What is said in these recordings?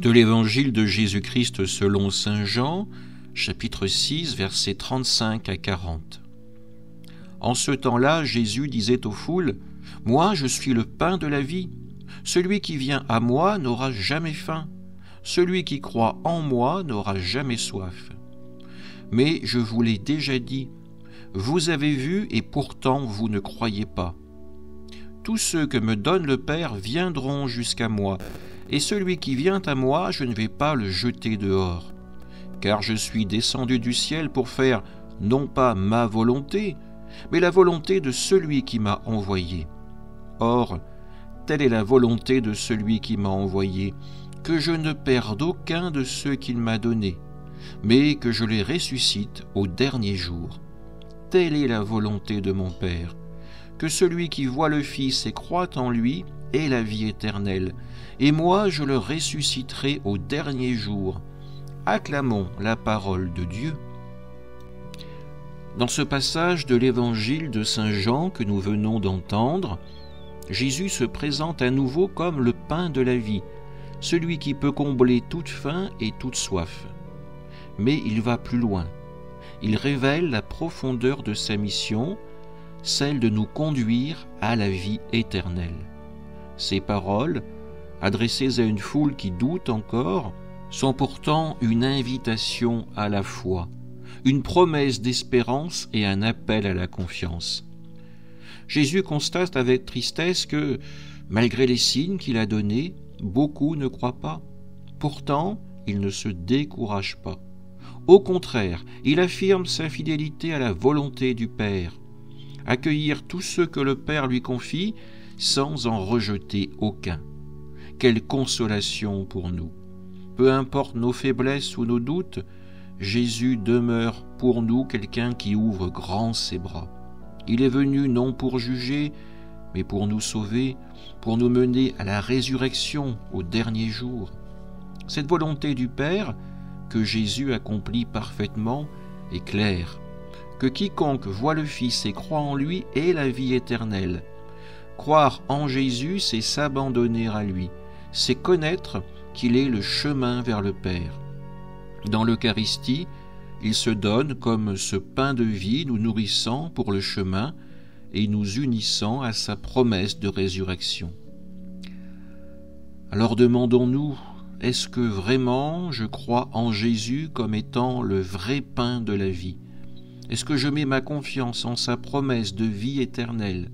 De l'Évangile de Jésus-Christ selon saint Jean, chapitre 6, versets 35 à 40. En ce temps-là, Jésus disait aux foules, « Moi, je suis le pain de la vie. Celui qui vient à moi n'aura jamais faim. Celui qui croit en moi n'aura jamais soif. Mais je vous l'ai déjà dit, vous avez vu et pourtant vous ne croyez pas. Tous ceux que me donne le Père viendront jusqu'à moi, et celui qui vient à moi, je ne vais pas le jeter dehors. Car je suis descendu du ciel pour faire non pas ma volonté, mais la volonté de celui qui m'a envoyé. Or, telle est la volonté de celui qui m'a envoyé, que je ne perde aucun de ceux qu'il m'a donnés, mais que je les ressuscite au dernier jour. Telle est la volonté de mon Père, que celui qui voit le Fils et croit en lui ait la vie éternelle, et moi je le ressusciterai au dernier jour. Acclamons la parole de Dieu. Dans ce passage de l'Évangile de saint Jean que nous venons d'entendre, Jésus se présente à nouveau comme le pain de la vie, celui qui peut combler toute faim et toute soif. Mais il va plus loin. Il révèle la profondeur de sa mission, celle de nous conduire à la vie éternelle. Ces paroles, adressées à une foule qui doute encore, sont pourtant une invitation à la foi, une promesse d'espérance et un appel à la confiance. Jésus constate avec tristesse que, malgré les signes qu'il a donnés, beaucoup ne croient pas. Pourtant, il ne se décourage pas. Au contraire, il affirme sa fidélité à la volonté du Père, accueillir tous ceux que le Père lui confie sans en rejeter aucun. Quelle consolation pour nous! Peu importe nos faiblesses ou nos doutes, Jésus demeure pour nous quelqu'un qui ouvre grand ses bras. Il est venu non pour juger, mais pour nous sauver, pour nous mener à la résurrection au dernier jour. Cette volonté du Père, que Jésus accomplit parfaitement, est claire. Que quiconque voit le Fils et croit en lui ait la vie éternelle. Croire en Jésus, c'est s'abandonner à lui, c'est connaître qu'il est le chemin vers le Père. Dans l'Eucharistie, il se donne comme ce pain de vie nous nourrissant pour le chemin et nous unissant à sa promesse de résurrection. Alors demandons-nous, est-ce que vraiment je crois en Jésus comme étant le vrai pain de la vie? Est-ce que je mets ma confiance en sa promesse de vie éternelle?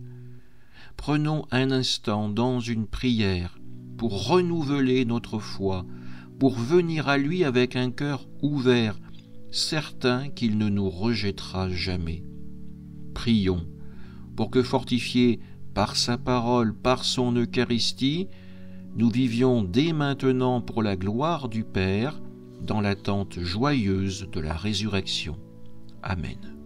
Prenons un instant dans une prière pour renouveler notre foi, pour venir à lui avec un cœur ouvert, certain qu'il ne nous rejettera jamais. Prions pour que, fortifiés par sa parole, par son Eucharistie, nous vivions dès maintenant pour la gloire du Père, dans l'attente joyeuse de la résurrection. Amen.